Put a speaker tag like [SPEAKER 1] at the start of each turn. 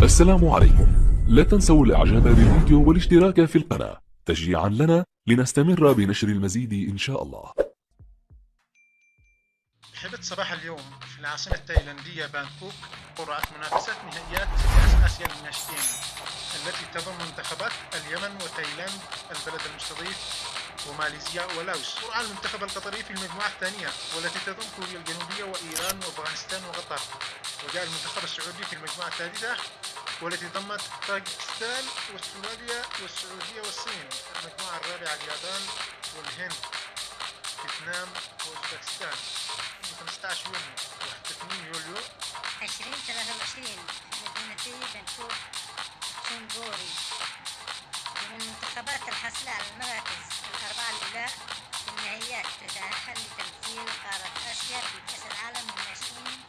[SPEAKER 1] السلام عليكم. لا تنسوا الاعجاب بالفيديو والاشتراك في القناة تشجيعا لنا لنستمر بنشر المزيد ان شاء الله.
[SPEAKER 2] حدث صباح اليوم في العاصمة التايلاندية بانكوك قرعة منافسات نهائيات كأس آسيا للناشئين التي تضم منتخبات اليمن وتايلاند البلد المستضيف وماليزيا ولاوس. قرعة المنتخب القطري في المجموعة الثانية والتي تضم كوريا الجنوبية وإيران وأفغانستان وقطر، وجاء المنتخب السعودي في المجموعة الثالثة والتي ضمت باكستان واستراليا والسعودية والصين. المجموعة الرابعة اليابان والهند، فيتنام واوزبكستان. 15 يونيو و 2 يوليو
[SPEAKER 3] 2023 مدينتي بنكوك شنغوري. من المنتخبات الحاصلة على المراكز الأربعة الأولى في النهائيات تتأهل لتمثيل قارة آسيا في كأس العالم للناشئين